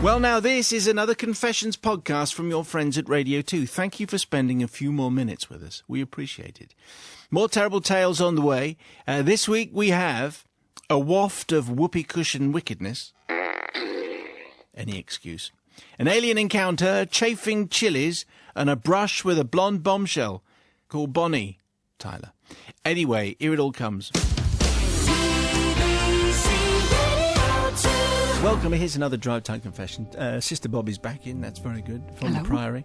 Well, now, this is another Confessions podcast from your friends at Radio 2. Thank you for spending a few more minutes with us. We appreciate it. More terrible tales on the way. This week we have a waft of whoopee cushion wickedness. Any excuse. An alien encounter, chafing chilies, and a brush with a blonde bombshell called Bonnie Tyler. Anyway, here it all comes. Welcome, here's another Drive Time Confession. Sister Bobby's back in, that's very good, from the Priory.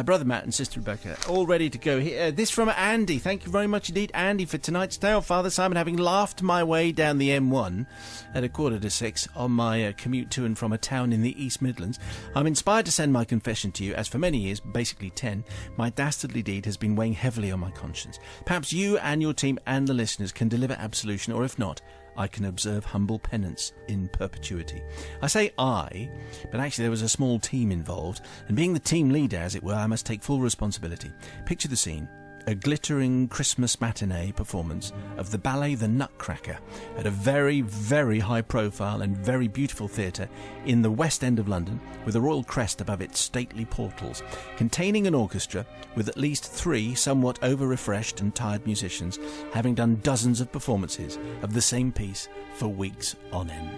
Brother Matt and Sister Rebecca, all ready to go. This from Andy. Thank you very much indeed, Andy, for tonight's tale. Father Simon, having laughed my way down the M1 at 5:45 on my commute to and from a town in the East Midlands, I'm inspired to send my confession to you, as for many years, basically 10, my dastardly deed has been weighing heavily on my conscience. Perhaps you and your team and the listeners can deliver absolution, or if not, I can observe humble penance in perpetuity. I say I, but actually there was a small team involved, and being the team leader, as it were, I must take full responsibility. Picture the scene. A glittering Christmas matinee performance of the ballet The Nutcracker at a very, very high-profile and very beautiful theatre in the West End of London, with a royal crest above its stately portals, containing an orchestra with at least 3 somewhat over-refreshed and tired musicians, having done dozens of performances of the same piece for weeks on end.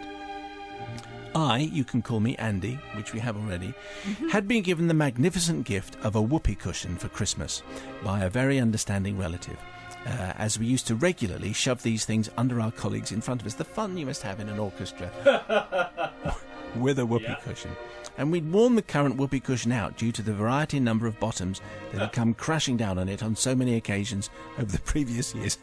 I, you can call me Andy, which we have already, had been given the magnificent gift of a whoopee cushion for Christmas by a very understanding relative, as we used to regularly shove these things under our colleagues in front of us. The fun you must have in an orchestra with a whoopee cushion. And we'd worn the current whoopee cushion out due to the variety and number of bottoms that had come crashing down on it on so many occasions over the previous years.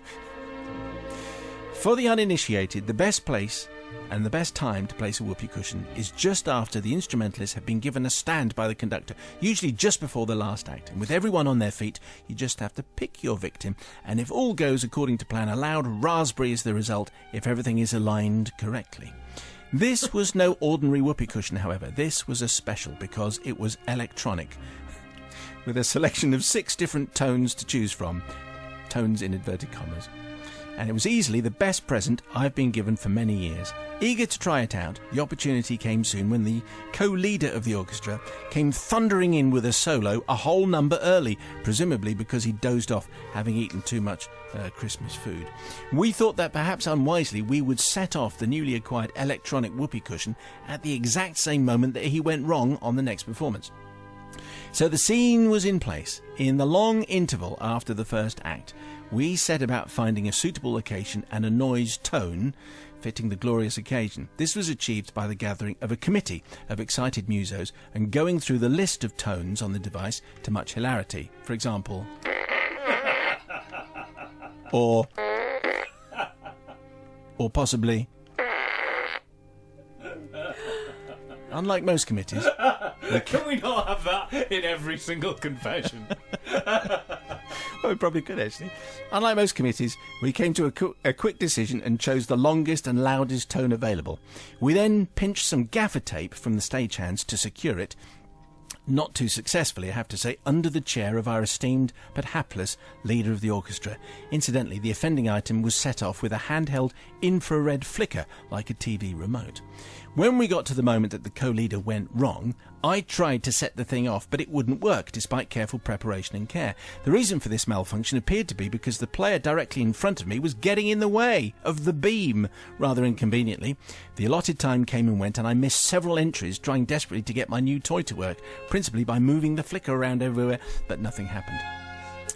For the uninitiated, the best place and the best time to place a whoopee cushion is just after the instrumentalists have been given a stand by the conductor, usually just before the last act. And with everyone on their feet, you just have to pick your victim, and if all goes according to plan, a loud raspberry is the result if everything is aligned correctly. This was no ordinary whoopee cushion, however. This was a special because it was electronic, with a selection of 6 different tones to choose from. Tones in inverted commas. And it was easily the best present I've been given for many years. Eager to try it out, the opportunity came soon when the co-leader of the orchestra came thundering in with a solo a whole number early, presumably because he dozed off, having eaten too much Christmas food. We thought that perhaps unwisely we would set off the newly acquired electronic whoopee cushion at the exact same moment that he went wrong on the next performance. So the scene was in place. In the long interval after the first act, we set about finding a suitable location and a noise tone fitting the glorious occasion. This was achieved by the gathering of a committee of excited musos and going through the list of tones on the device to much hilarity. For example, or possibly, unlike most committees. Can we not have that in every single confession? Well, we probably could, actually. Unlike most committees, we came to a quick decision and chose the longest and loudest tone available. We then pinched some gaffer tape from the stagehands to secure it, not too successfully, I have to say, under the chair of our esteemed but hapless leader of the orchestra. Incidentally, the offending item was set off with a handheld infrared flicker like a TV remote. When we got to the moment that the co-leader went wrong, I tried to set the thing off, but it wouldn't work, despite careful preparation and care. The reason for this malfunction appeared to be because the player directly in front of me was getting in the way of the beam. Rather inconveniently, the allotted time came and went, and I missed several entries trying desperately to get my new toy to work, principally by moving the flicker around everywhere, but nothing happened.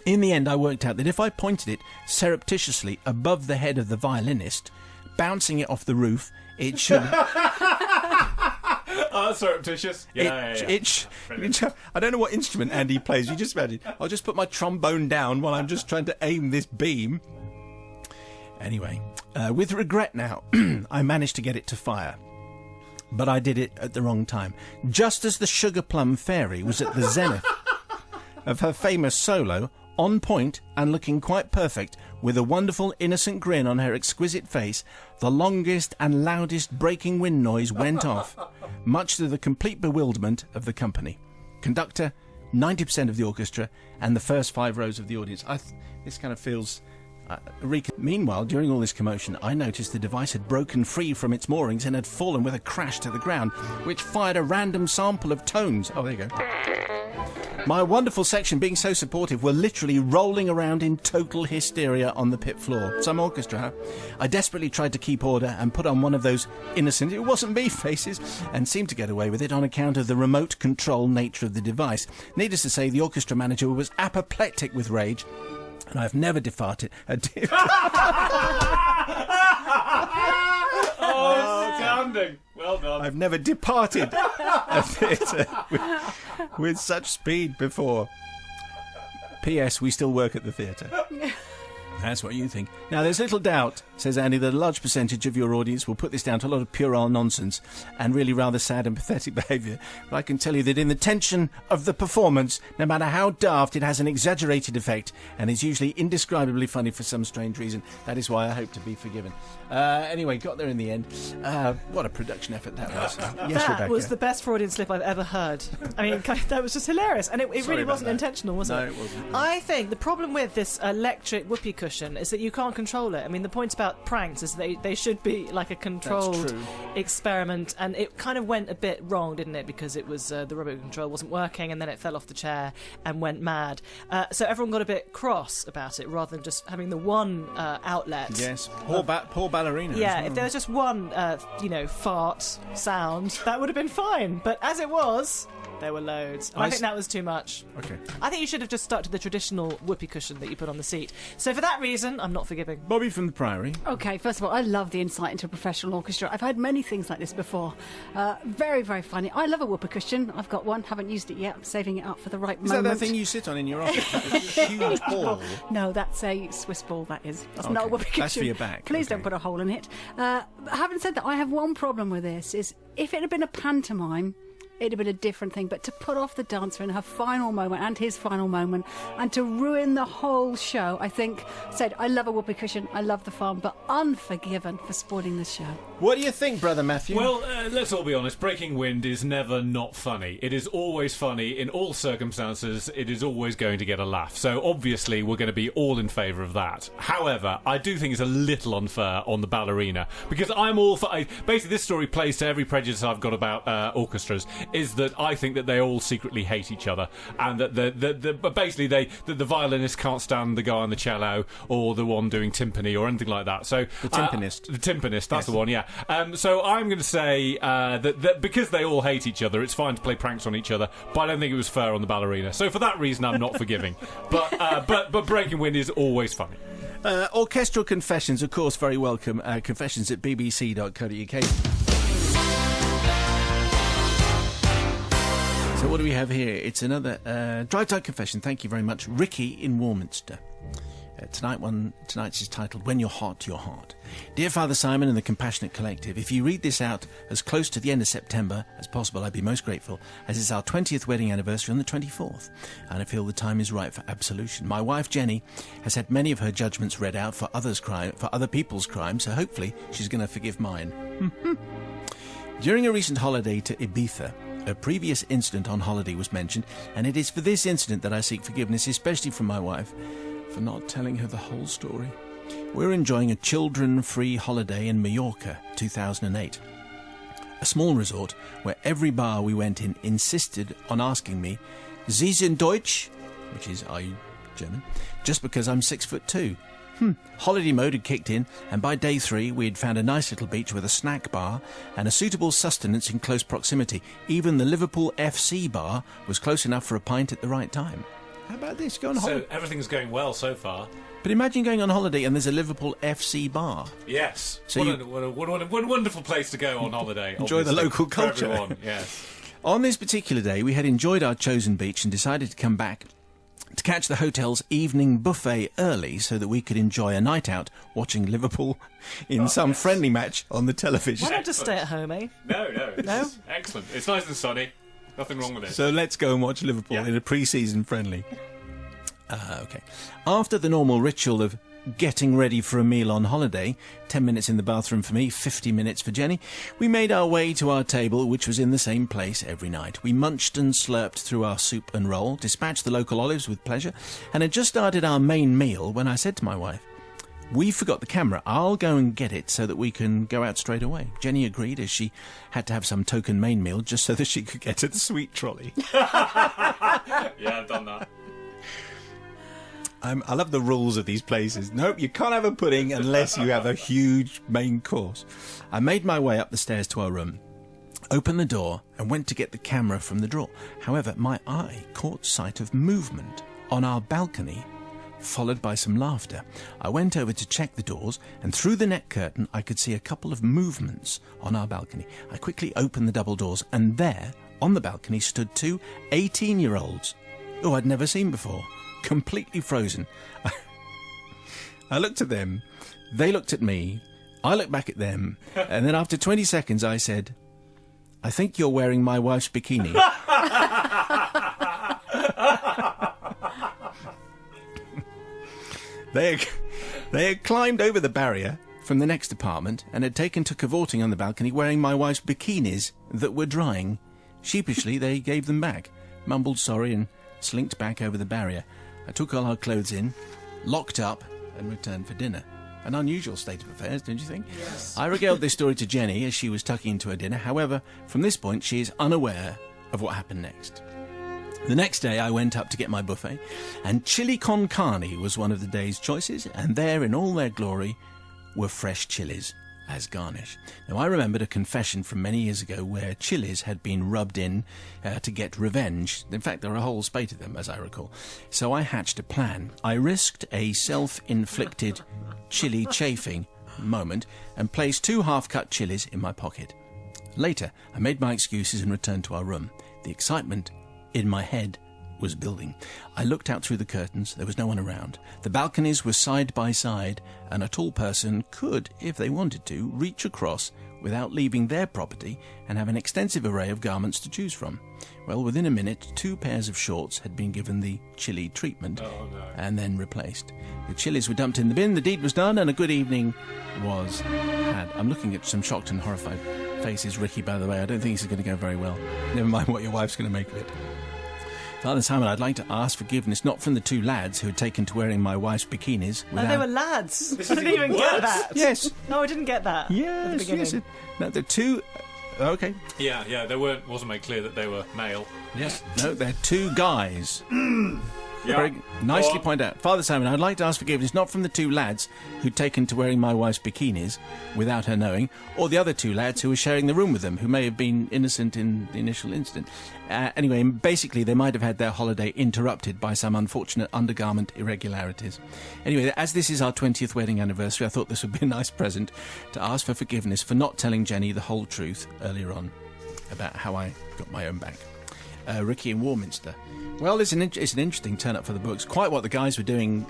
In the end, I worked out that if I pointed it surreptitiously above the head of the violinist, bouncing it off the roof, it should... Oh, surreptitious. Yeah. I don't know what instrument Andy plays. You just imagine. I'll just put my trombone down while I'm just trying to aim this beam. Anyway, with regret now, I managed to get it to fire. But I did it at the wrong time. Just as the Sugar Plum Fairy was at the zenith of her famous solo, on point and looking quite perfect, with a wonderful innocent grin on her exquisite face, the longest and loudest breaking wind noise went off, much to the complete bewilderment of the company. Conductor, 90% of the orchestra, and the first 5 rows of the audience. This kind of feels... Meanwhile, during all this commotion, I noticed the device had broken free from its moorings and had fallen with a crash to the ground, which fired a random sample of tones. Oh, there you go. My wonderful section, being so supportive, were literally rolling around in total hysteria on the pit floor. Some orchestra. I desperately tried to keep order and put on one of those innocent, it wasn't me faces, and seemed to get away with it on account of the remote control nature of the device. Needless to say, the orchestra manager was apoplectic with rage, and I've never departed. Outstanding. Well done. I've never departed a theatre with such speed before. P.S. We still work at the theatre. That's what you think. Now, there's little doubt, says Andy, that a large percentage of your audience will put this down to a lot of puerile nonsense and really rather sad and pathetic behaviour. But I can tell you that in the tension of the performance, no matter how daft, it has an exaggerated effect and is usually indescribably funny for some strange reason. That is why I hope to be forgiven. Anyway, got there in the end. What a production effort that was. Yes, that Rebecca. was the best Freudian slip I've ever heard. I mean, that was just hilarious. And it really wasn't intentional, was it? No, it wasn't. I think the problem with this electric whoopee cushion is that you can't control it. I mean, the point about pranks is they should be like a controlled experiment, and it kind of went a bit wrong, didn't it? Because it was the remote control wasn't working, and then it fell off the chair and went mad. So everyone got a bit cross about it, rather than just having the one outlet. Yes, poor ballerina. Yeah, as well. if there was just one, fart sound, that would have been fine. But as it was, there were loads. And I think that was too much. Okay. I think you should have just stuck to the traditional whoopee cushion that you put on the seat. So for that reason, I'm not forgiving. Bobby from the Priory. Okay, first of all, I love the insight into a professional orchestra. I've had many things like this before. Very, very funny. I love a whoopee cushion. I've got one. Haven't used it yet. I'm saving it up for the right moment. Is that thing you sit on in your office? It's a huge ball. No, that's a Swiss ball, that is. That's Okay. not a whoopee cushion. That's for your back. Please Okay. don't put a hole in it. Having said that, I have one problem with this, is if it had been a pantomime, it'd have been a different thing. But to put off the dancer in her final moment and his final moment and to ruin the whole show, I think, said, I love a whoopee cushion, I love the farm, but unforgiven for spoiling the show. What do you think, Brother Matthew? Well, let's all be honest. Breaking Wind is never not funny. It is always funny in all circumstances. It is always going to get a laugh. So obviously we're going to be all in favour of that. However, I do think it's a little unfair on the ballerina, because I'm all for... basically, this story plays to every prejudice I've got about orchestras, is that I think that they all secretly hate each other, and that the violinist can't stand the guy on the cello or the one doing timpani or anything like that. So the timpanist. The timpanist, that's the one, yeah. So I'm going to say that because they all hate each other, it's fine to play pranks on each other, but I don't think it was fair on the ballerina. So for that reason, I'm not forgiving. But Breaking Wind is always funny. Orchestral confessions, of course, very welcome. Confessions at bbc.co.uk. So what do we have here? It's another drive-time confession. Thank you very much. Ricky in Warminster. Tonight's is titled When You're Hot, You're Hot. Dear Father Simon and the Compassionate Collective, if you read this out as close to the end of September as possible, I'd be most grateful, as it's our 20th wedding anniversary on the 24th, and I feel the time is right for absolution. My wife Jenny has had many of her judgments read out for other people's crimes, so hopefully she's going to forgive mine. During a recent holiday to Ibiza, a previous incident on holiday was mentioned, and it is for this incident that I seek forgiveness, especially from my wife, for not telling her the whole story. We're enjoying a children-free holiday in Mallorca, 2008. A small resort where every bar we went in insisted on asking me, Sie sind Deutsch? Which is, are you German? Just because I'm 6'2". Holiday mode had kicked in, and by day 3 we had found a nice little beach with a snack bar and a suitable sustenance in close proximity. Even the Liverpool FC bar was close enough for a pint at the right time. How about this? Go on holiday. So everything's going well so far. But imagine going on holiday and there's a Liverpool FC bar. Yes. So what a wonderful place to go on holiday. Enjoy the local for culture. everyone, yes. On this particular day, we had enjoyed our chosen beach and decided to come back to catch the hotel's evening buffet early so that we could enjoy a night out watching Liverpool in some friendly match on the television. Why not just stay at home, eh? No. No? Excellent. It's nice and sunny. Nothing wrong with it. So let's go and watch Liverpool in a pre-season friendly. Okay. After the normal ritual of getting ready for a meal on holiday, 10 minutes in the bathroom for me, 50 minutes for Jenny, we made our way to our table, which was in the same place every night. We munched and slurped through our soup and roll, dispatched the local olives with pleasure, and had just started our main meal when I said to my wife, We forgot the camera. I'll go and get it so that we can go out straight away. Jenny agreed, as she had to have some token main meal just so that she could get to the sweet trolley. Yeah, I've done that. I love the rules of these places. Nope, you can't have a pudding unless you have a huge main course. I made my way up the stairs to our room, opened the door, and went to get the camera from the drawer. However, my eye caught sight of movement on our balcony, followed by some laughter. I went over to check the doors, and through the net curtain I could see a couple of movements on our balcony. I quickly opened the double doors, and there, on the balcony, stood two 18-year-olds who I'd never seen before, completely frozen. I looked at them, they looked at me, I looked back at them, and then after 20 seconds I said, "I think you're wearing my wife's bikini." They had climbed over the barrier from the next apartment and had taken to cavorting on the balcony wearing my wife's bikinis that were drying. Sheepishly, they gave them back, mumbled sorry and slinked back over the barrier. I took all our clothes in, locked up, and returned for dinner. An unusual state of affairs, don't you think? Yes. I regaled this story to Jenny as she was tucking into her dinner. However, from this point, she is unaware of what happened next. The next day, I went up to get my buffet, and chili con carne was one of the day's choices, and there, in all their glory, were fresh chilies as garnish. Now, I remembered a confession from many years ago where chilies had been rubbed in to get revenge. In fact, there are a whole spate of them, as I recall. So I hatched a plan. I risked a self-inflicted chili chafing moment and placed 2 half-cut chilies in my pocket. Later, I made my excuses and returned to our room. The excitement in my head was building. I looked out through the curtains. There was no one around. The balconies were side by side, and a tall person could, if they wanted to, reach across without leaving their property and have an extensive array of garments to choose from. Well, within a minute, 2 pairs of shorts had been given the chilli treatment and then replaced. The chilies were dumped in the bin, the deed was done, and a good evening was had. I'm looking at some shocked and horrified faces, Ricky, by the way. I don't think this is going to go very well. Never mind what your wife's going to make of it. Father Simon, I'd like to ask forgiveness not from the 2 lads who had taken to wearing my wife's bikinis. No, they were lads. I didn't even get that. Yes. No, I didn't get that. At the Yes, beginning. yes. No, the 2... Okay. Yeah, there wasn't made clear that they were male. Yes. No, they're 2 guys. Yeah. Very nicely pointed out. Father Simon, I'd like to ask forgiveness not from the 2 lads who'd taken to wearing my wife's bikinis without her knowing, or the other 2 lads who were sharing the room with them, who may have been innocent in the initial incident. Anyway, basically, they might have had their holiday interrupted by some unfortunate undergarment irregularities. Anyway, as this is our 20th wedding anniversary, I thought this would be a nice present to ask for forgiveness for not telling Jenny the whole truth earlier on about how I got my own back. Ricky in Warminster. Well, it's an interesting turn-up for the books. Quite what the guys were doing,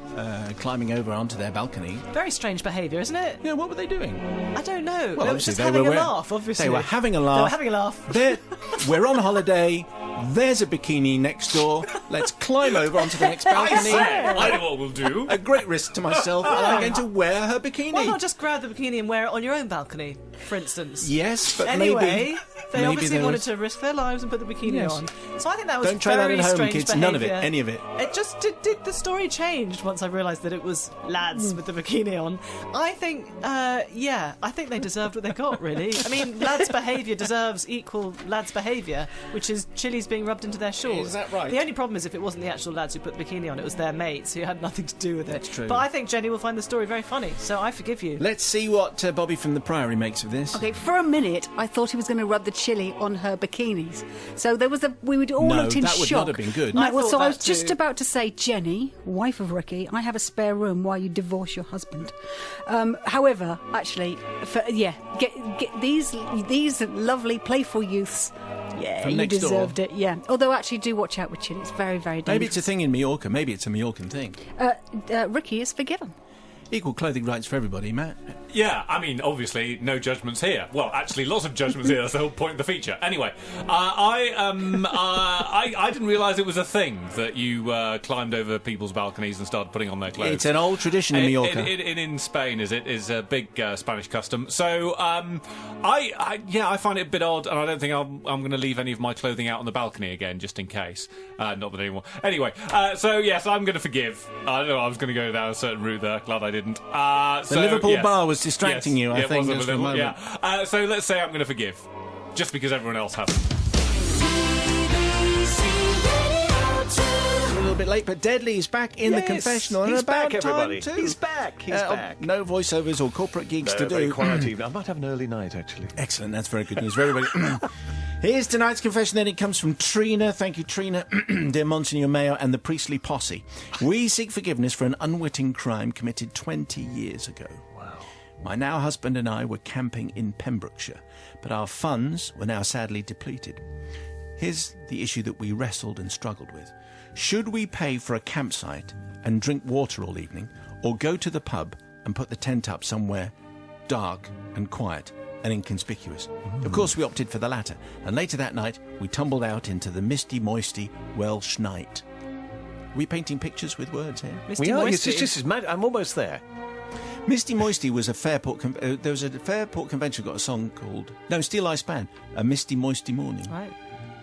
climbing over onto their balcony. Very strange behaviour, isn't it? Yeah, what were they doing? I don't know. Well, they were just obviously having they were a laugh, obviously. They were having a They laugh. were having a laugh. We're on holiday. There's a bikini next door. Let's climb over onto the next balcony. I know what we'll do. A great risk to myself, and I'm going to wear her bikini. Why not just grab the bikini and wear it on your own balcony, for instance? Yes, but Anyway, they maybe obviously there wanted was- to risk their lives and put the bikini Yes. on. So I think that was Don't try that very at home, strange kids. behaviour. None of it. Any of it. It just did the story changed once I realised that it was lads with the bikini on. I think, I think they deserved what they got, really. I mean, lads' behaviour deserves equal lads' behaviour, which is chilies being rubbed into their shorts. Is that right? The only problem is if it wasn't the actual lads who put the bikini on, it was their mates who had nothing to do with it. That's true. But I think Jenny will find the story very funny, so I forgive you. Let's see what Bobby from the Priory makes of this. Okay, for a minute, I thought he was going to rub the chili on her bikinis. So we would all No, looked in that would shock. not have been good. No, I well, thought so I that was just too. about to say, Jenny, wife of Ricky, I have a spare room while you divorce your husband. However, actually, get these lovely, playful youths. Yeah, From you next door. deserved it. Yeah. Although, actually, do watch out with chili. It's very, very dangerous. Maybe it's a thing in Mallorca. Maybe it's a Mallorcan thing. Ricky is forgiven. Equal clothing rights for everybody, Matt. Yeah, I mean, obviously, no judgments here. Well, actually, lots of judgments here. That's the whole point of the feature. Anyway, I didn't realise it was a thing that you climbed over people's balconies and started putting on their clothes. It's an old tradition in Mallorca. In Spain, is a big Spanish custom. So, I find it a bit odd, and I don't think I'm going to leave any of my clothing out on the balcony again, just in case. Not that anyone. Anyway, so yes, I'm going to forgive. I know I was going to go down a certain route there. Glad I didn't. The Liverpool bar was distracting you, I think, just for a moment. Yeah. So let's say I'm going to forgive, just because everyone else hasn't. A little bit late, but Deadly is back in the confessional. He's and about back, everybody. Time too. He's back. He's back. No voiceovers or corporate gigs to do. Very quiet evening. I might have an early night, actually. Excellent. That's very good news for everybody. Here's tonight's confession. Then it comes from Trina. Thank you, Trina. Dear Monsignor Mayo and the priestly posse. We seek forgiveness for an unwitting crime committed 20 years ago. Wow. My now husband and I were camping in Pembrokeshire, but our funds were now sadly depleted. Here's the issue that we wrestled and struggled with. Should we pay for a campsite and drink water all evening, or go to the pub and put the tent up somewhere dark and quiet and inconspicuous? Of course, we opted for the latter, and later that night, we tumbled out into the misty, moisty Welsh night. Are we painting pictures with words here? We are. This is mad. I'm almost there. Misty Moisty was a Fairport... there was a Fairport convention got a song called... No, Steel Eye Span. A Misty Moisty Morning. Right.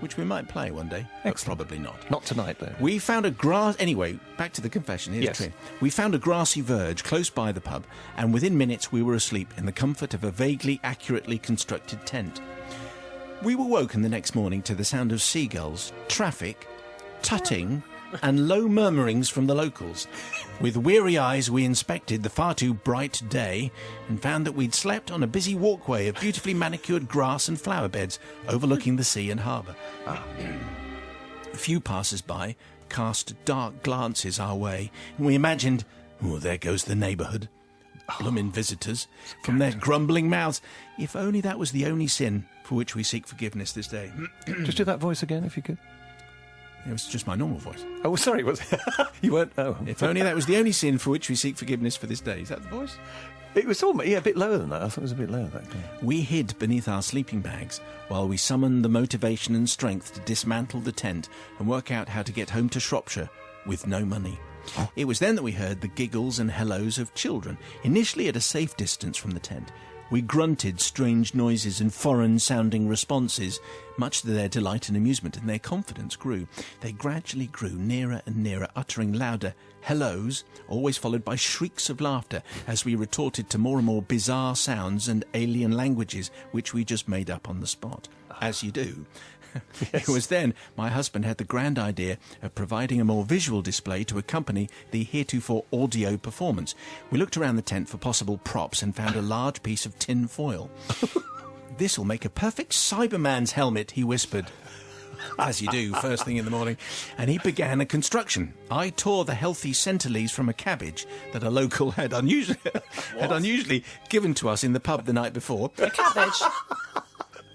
Which we might play one day. But probably not. Not tonight, though. We found a grass... Anyway, back to the confession. Here's Yes. the train. We found a grassy verge close by the pub, and within minutes we were asleep in the comfort of a vaguely accurately constructed tent. We were woken the next morning to the sound of seagulls, traffic, tutting, and low murmurings from the locals. With weary eyes we inspected the far too bright day and found that we'd slept on a busy walkway of beautifully manicured grass and flower beds overlooking the sea and harbour. A few passers-by cast dark glances our way, and we imagined, oh, there goes the neighbourhood. Bloomin' visitors from their grumbling mouths. If only that was the only sin for which we seek forgiveness this day. Just do that voice again, if you could. It was just my normal voice. Oh, sorry. Was you weren't? Oh, if only that was the only sin for which we seek forgiveness for this day. Is that the voice? It was almost, a bit lower than that. I thought it was a bit lower that day. We hid beneath our sleeping bags while we summoned the motivation and strength to dismantle the tent and work out how to get home to Shropshire with no money. It was then that we heard the giggles and hellos of children, initially at a safe distance from the tent. We grunted strange noises and foreign-sounding responses, much to their delight and amusement, and their confidence grew. They gradually grew nearer and nearer, uttering louder hellos, always followed by shrieks of laughter, as we retorted to more and more bizarre sounds and alien languages, which we just made up on the spot. As you do. Yes. It was then my husband had the grand idea of providing a more visual display to accompany the heretofore audio performance. We looked around the tent for possible props and found a large piece of tin foil. This'll make a perfect Cyberman's helmet, he whispered. As you do, first thing in the morning. And he began a construction. I tore the healthy centre leaves from a cabbage that a local had unusually given to us in the pub the night before. A cabbage?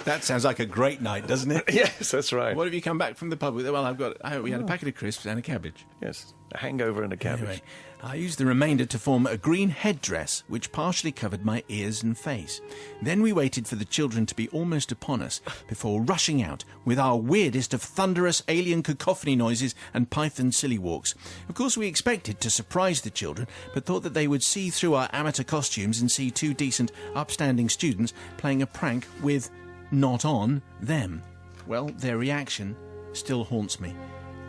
That sounds like a great night, doesn't it? Yes, that's right. What have you come back from the pub with? Well, we had a packet of crisps and a cabbage. Yes, a hangover and a cabbage. Anyway, I used the remainder to form a green headdress which partially covered my ears and face. Then we waited for the children to be almost upon us before rushing out with our weirdest of thunderous alien cacophony noises and python silly walks. Of course, we expected to surprise the children, but thought that they would see through our amateur costumes and see two decent, upstanding students playing a prank with... not on them. Well, their reaction still haunts me.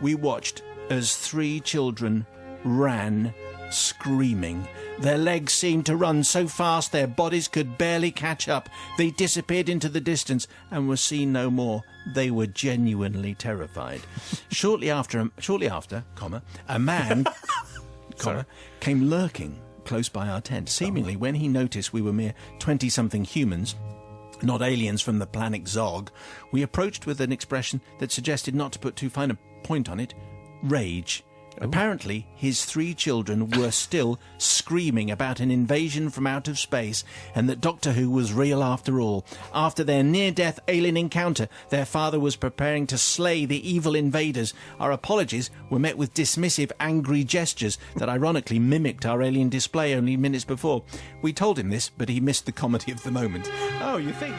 We watched as 3 children ran, screaming. Their legs seemed to run so fast their bodies could barely catch up. They disappeared into the distance and were seen no more. They were genuinely terrified. Shortly after, a man, came lurking close by our tent. Seemingly, when he noticed we were mere 20-something humans, not aliens from the planet Zog, we approached with an expression that suggested, not to put too fine a point on it, rage. Apparently, his 3 children were still screaming about an invasion from out of space and that Doctor Who was real after all. After their near-death alien encounter, their father was preparing to slay the evil invaders. Our apologies were met with dismissive, angry gestures that ironically mimicked our alien display only minutes before. We told him this, but he missed the comedy of the moment. Oh, you think?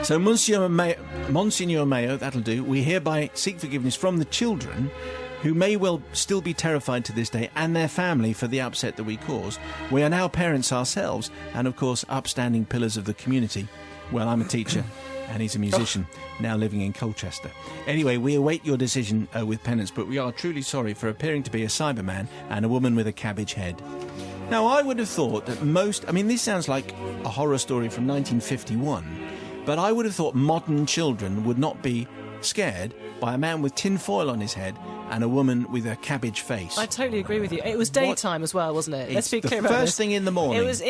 So, Monsignor Mayo, that'll do, we hereby seek forgiveness from the children, who may well still be terrified to this day, and their family for the upset that we caused. We are now parents ourselves, and of course, upstanding pillars of the community. Well, I'm a teacher, and he's a musician, now living in Colchester. Anyway, we await your decision with penance, but we are truly sorry for appearing to be a Cyberman and a woman with a cabbage head. Now, I would have thought that this sounds like a horror story from 1951, but I would have thought modern children would not be scared by a man with tin foil on his head and a woman with a cabbage face. I totally agree with you. It was daytime as well, wasn't it? Let's be clear about this. The first thing in the morning. It was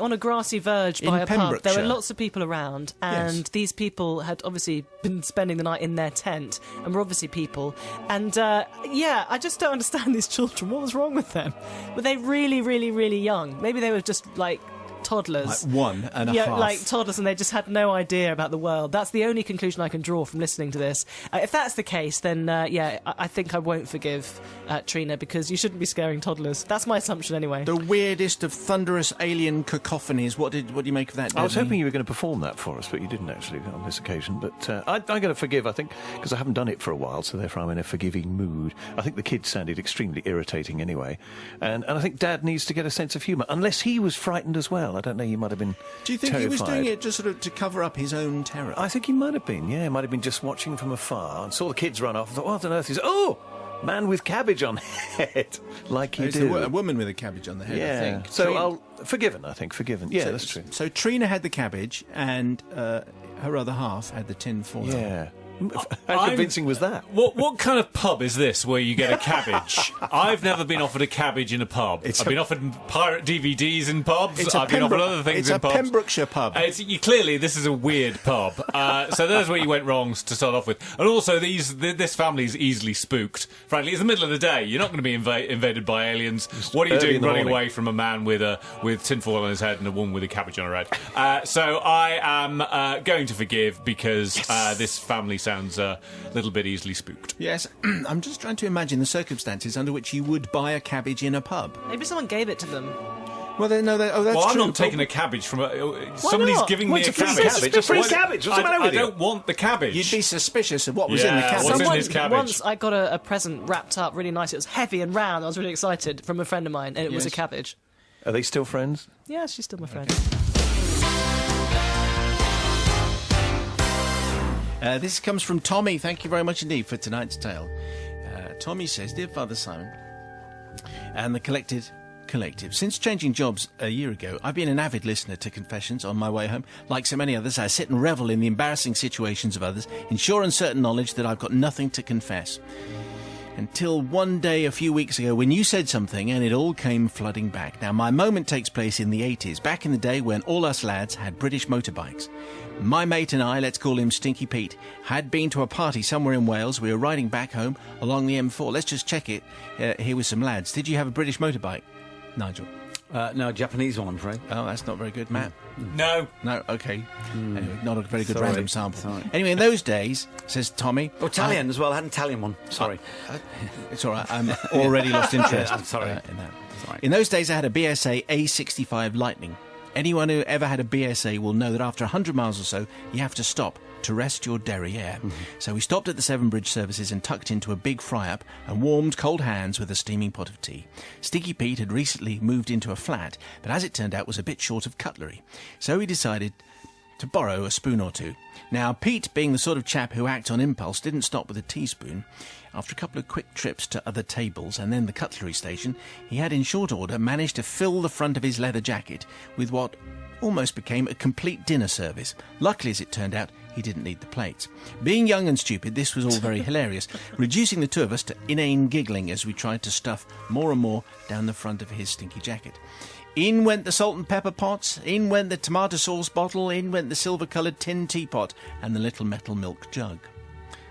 on a grassy verge by a pub. There were lots of people around, and these people had obviously been spending the night in their tent, and were obviously people. And I just don't understand these children. What was wrong with them? Were they really, really, really young? Maybe they were just like toddlers. Like 1 and a half. Yeah, like toddlers, and they just had no idea about the world. That's the only conclusion I can draw from listening to this. If that's the case, then I think I won't forgive Trina, because you shouldn't be scaring toddlers. That's my assumption anyway. The weirdest of thunderous alien cacophonies. What do you make of that, Disney? I was hoping you were going to perform that for us, but you didn't actually on this occasion. But I'm going to forgive, I think, because I haven't done it for a while, so therefore I'm in a forgiving mood. I think the kids sounded extremely irritating anyway. And I think Dad needs to get a sense of humour, unless he was frightened as well. I don't know, he might have been Do you think terrified. He was doing it just sort of to cover up his own terror? I think he might have been, yeah. He might have been just watching from afar and saw the kids run off and thought, what on earth is... Oh! Man with cabbage on head, like you do. A woman with a cabbage on the head, yeah. I think. So forgiven. Yeah, that's true. So Trina had the cabbage and her other half had the tin foil. Yeah. How convincing was that? What kind of pub is this where you get a cabbage? I've never been offered a cabbage in a pub. I've been offered pirate DVDs in pubs. I've been offered other things in pubs. It's a Pembrokeshire pub. Clearly, this is a weird pub. So there's where you went wrong to start off with. And also, this family's easily spooked. Frankly, it's the middle of the day. You're not going to be invaded by aliens. What are you doing running away from a man with tinfoil on his head and a woman with a cabbage on her head? So I am going to forgive, because this family sounds a little bit easily spooked. Yes, I'm just trying to imagine the circumstances under which you would buy a cabbage in a pub. Maybe someone gave it to them. Well, that's true. I'm not taking a cabbage from somebody's giving me a cabbage. A free cabbage. What's the matter with you? I don't want the cabbage. You'd be suspicious of what was in the cabbage. What's in his cabbage? Once I got a present wrapped up really nice. It was heavy and round. I was really excited, from a friend of mine, and it was a cabbage. Are they still friends? Yeah, she's still my friend. This comes from Tommy. Thank you very much indeed for tonight's tale. Tommy says, Dear Father Simon and the Collective, since changing jobs a year ago, I've been an avid listener to Confessions on my way home. Like so many others, I sit and revel in the embarrassing situations of others, in sure and certain knowledge that I've got nothing to confess. Until one day a few weeks ago when you said something and it all came flooding back. Now, my moment takes place in the 80s, back in the day when all us lads had British motorbikes. My mate and I, let's call him Stinky Pete, had been to a party somewhere in Wales. We were riding back home along the M4. Let's just check it here with some lads. Did you have a British motorbike, Nigel? No, Japanese one, I'm afraid. Oh, that's not very good. Matt? No. No, OK. Anyway, not a very good random sample. Sorry. Anyway, in those days, says Tommy... Oh, Italian as well. I had an Italian one. Sorry. It's all right. I'm already lost interest I'm sorry. in that. Sorry. In those days, I had a BSA A65 Lightning. Anyone who ever had a BSA will know that after 100 miles or so, you have to stop to rest your derriere. So we stopped at the Severn Bridge services and tucked into a big fry-up and warmed cold hands with a steaming pot of tea. Stinky Pete had recently moved into a flat, but as it turned out was a bit short of cutlery. So he decided to borrow a spoon or two. Now, Pete, being the sort of chap who acts on impulse, didn't stop with a teaspoon. After a couple of quick trips to other tables and then the cutlery station, he had in short order managed to fill the front of his leather jacket with what almost became a complete dinner service. Luckily, as it turned out, he didn't need the plates. Being young and stupid, this was all very hilarious, reducing the two of us to inane giggling as we tried to stuff more and more down the front of his stinky jacket. In went the salt and pepper pots, in went the tomato sauce bottle, in went the silver-coloured tin teapot and the little metal milk jug.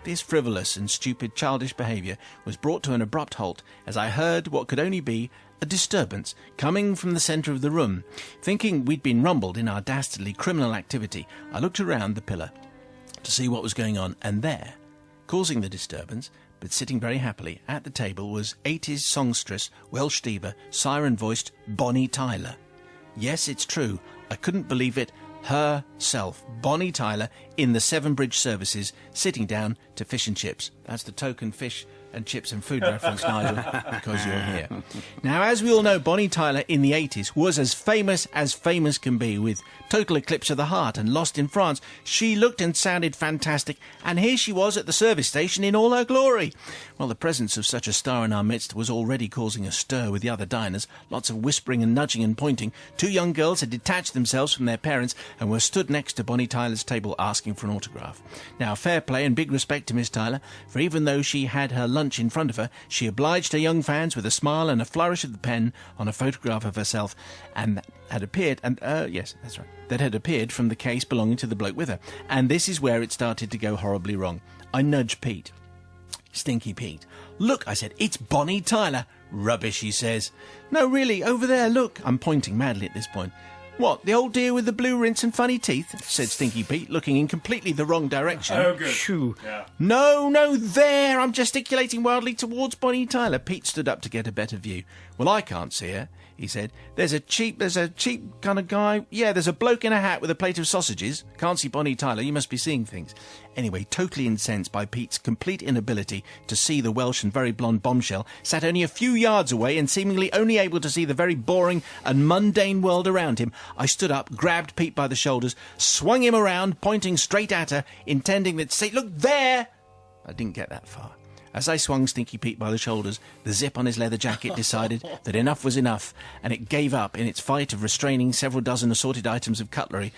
This frivolous and stupid childish behaviour was brought to an abrupt halt as I heard what could only be a disturbance coming from the centre of the room. Thinking we'd been rumbled in our dastardly criminal activity, I looked around the pillar to see what was going on, and there, causing the disturbance, but sitting very happily at the table, was 80s songstress, Welsh diva, siren-voiced Bonnie Tyler. Yes, it's true. I couldn't believe it. Herself, Bonnie Tyler, in the Severn Bridge services, sitting down to fish and chips. That's the token fish and chips and food reference, Nigel, because you're here. Now, as we all know, Bonnie Tyler in the 80s was as famous can be, with Total Eclipse of the Heart and Lost in France. She looked and sounded fantastic, and here she was at the service station in all her glory. Well, the presence of such a star in our midst was already causing a stir with the other diners, lots of whispering and nudging and pointing. Two young girls had detached themselves from their parents and were stood next to Bonnie Tyler's table asking for an autograph. Now, fair play and big respect to Miss Tyler, for even though she had her lunch in front of her, she obliged her young fans with a smile and a flourish of the pen on a photograph of herself, and that had appeared from the case belonging to the bloke with her. And this is where it started to go horribly wrong. I nudged Pete. Stinky Pete. "Look," I said, "it's Bonnie Tyler." "Rubbish," he says. "No, really, over there, look." I'm pointing madly at this point. "What, the old dear with the blue rinse and funny teeth?" said Stinky Pete, looking in completely the wrong direction. Oh, good. Shoo. Yeah. No, there! I'm gesticulating wildly towards Bonnie Tyler. Pete stood up to get a better view. "Well, I can't see her," he said. There's a cheap kind of guy. Yeah, there's a bloke in a hat with a plate of sausages. Can't see Bonnie Tyler. You must be seeing things." Anyway, totally incensed by Pete's complete inability to see the Welsh and very blonde bombshell, sat only a few yards away and seemingly only able to see the very boring and mundane world around him, I stood up, grabbed Pete by the shoulders, swung him around, pointing straight at her, intending that to say, "Look there!" I didn't get that far. As I swung Stinky Pete by the shoulders, the zip on his leather jacket decided that enough was enough, and it gave up in its fight of restraining several dozen assorted items of cutlery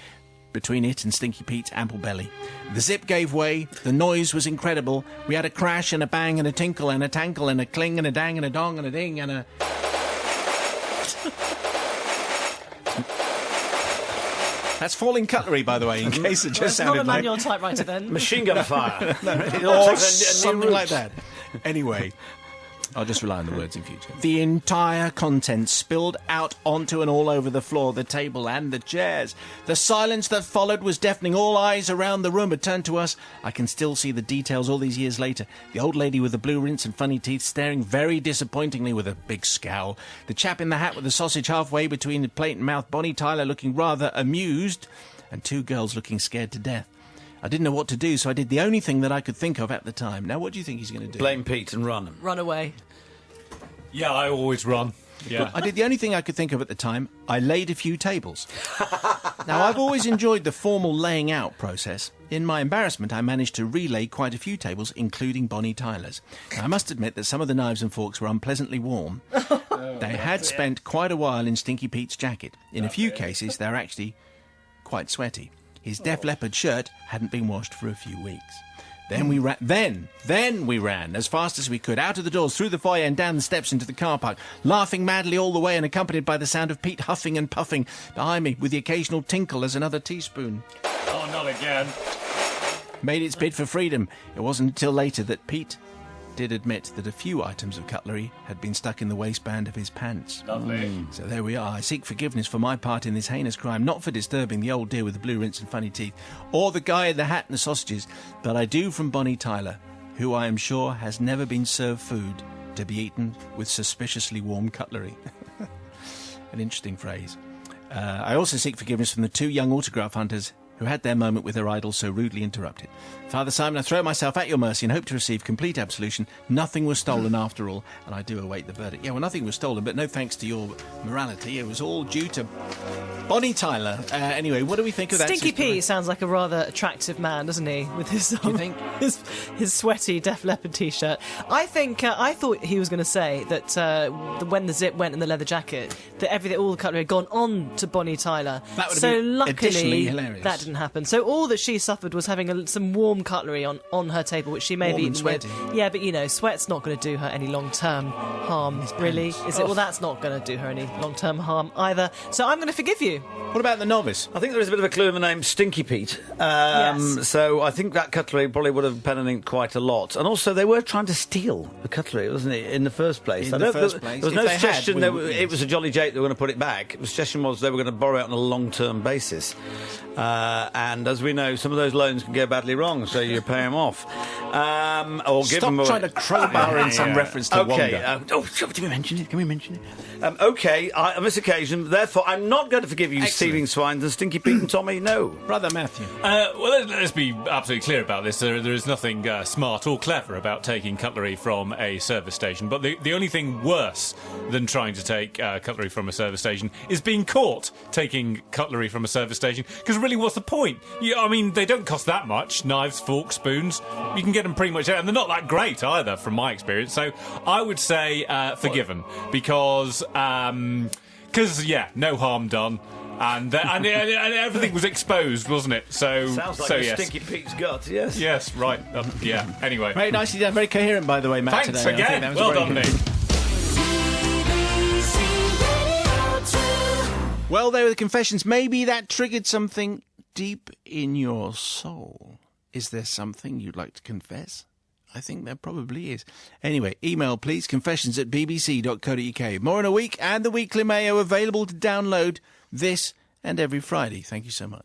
between it and Stinky Pete's ample belly. The zip gave way, the noise was incredible. We had a crash and a bang and a tinkle and a tankle and a cling and a dang and a dong and a ding and a... That's falling cutlery, by the way, in case it just sounded not a like... manual typewriter then. Machine gun fire. or something like that. Anyway, I'll just rely on the words in future. The entire contents spilled out onto and all over the floor, the table and the chairs. The silence that followed was deafening. All eyes around the room had turned to us. I can still see the details all these years later. The old lady with the blue rinse and funny teeth staring very disappointingly with a big scowl. The chap in the hat with the sausage halfway between the plate and mouth, Bonnie Tyler looking rather amused, and two girls looking scared to death. I didn't know what to do, so I did the only thing that I could think of at the time. Now, what do you think he's going to do? Blame Pete and run. Run away. Yeah, I always run. Yeah. I did the only thing I could think of at the time. I laid a few tables. Now, I've always enjoyed the formal laying out process. In my embarrassment, I managed to relay quite a few tables, including Bonnie Tyler's. Now, I must admit that some of the knives and forks were unpleasantly warm. They had spent quite a while in Stinky Pete's jacket. In a few cases, they were actually quite sweaty. His Def Leppard shirt hadn't been washed for a few weeks. Then we ran as fast as we could, out of the doors, through the foyer and down the steps into the car park, laughing madly all the way and accompanied by the sound of Pete huffing and puffing behind me, with the occasional tinkle as another teaspoon Oh, not again. made its bid for freedom. It wasn't until later that Pete did admit that a few items of cutlery had been stuck in the waistband of his pants. Lovely. So there we are. I seek forgiveness for my part in this heinous crime, not for disturbing the old dear with the blue rinse and funny teeth, or the guy in the hat and the sausages, but I do from Bonnie Tyler, who I am sure has never been served food to be eaten with suspiciously warm cutlery. An interesting phrase. I also seek forgiveness from the two young autograph hunters who had their moment with their idol so rudely interrupted. Father Simon, I throw myself at your mercy and hope to receive complete absolution. Nothing was stolen after all, and I do await the verdict. Yeah, well, nothing was stolen, but no thanks to your morality. It was all due to Bonnie Tyler. Anyway, what do we think of that? Stinky Pete sounds like a rather attractive man, doesn't he? With his, you think? his sweaty Def Leppard t-shirt. I thought he was going to say that when the zip went in the leather jacket, that all the cutlery had gone on to Bonnie Tyler. That would have been additionally hilarious. That didn't happen. So all that she suffered was having some warm cutlery on her table, which she may have Warm eaten and with. sweaty. Yeah, but sweat's not going to do her any long-term harm, really, is it? Well, that's not going to do her any long-term harm either. So I'm going to forgive you. What about the novice? I think there is a bit of a clue in the name Stinky Pete. Yes. So I think that cutlery probably would have pen and inked quite a lot. And also, they were trying to steal the cutlery, wasn't it, in the first place? In the first place. There was If no they had, suggestion yes. it was a jolly joke they were going to put it back. The suggestion was they were going to borrow it on a long-term basis. And as we know, some of those loans can go badly wrong, so you pay them off. Or give Stop them away. trying to crowbar in some reference to Okay. Wonga. Can we mention it? Can we mention it? Okay, on this occasion, therefore, I'm not going to forgive you, Stealing Swines and Stinky Pete and Tommy, no. Brother Matthew. Well, let's be absolutely clear about this. There is nothing smart or clever about taking cutlery from a service station. But the only thing worse than trying to take cutlery from a service station is being caught taking cutlery from a service station. Because really, what's the point? I mean, they don't cost that much. Knives, forks, spoons. You can get them pretty much out. And they're not that great either, from my experience. So I would say forgiven. Because, no harm done. And everything was exposed, wasn't it? So Sounds like yes. Stinky Pete's gut, yes. Yes, right. Yeah. Anyway. Very nicely done. Very coherent, by the way, Matt. Thanks today. I think again. that was Well very done, good. Nick. Well, there were the confessions. Maybe that triggered something deep in your soul. Is there something you'd like to confess? I think there probably is. Anyway, email please, confessions@bbc.co.uk. More in a week, and the Weekly Mayo available to download this and every Friday. Thank you so much.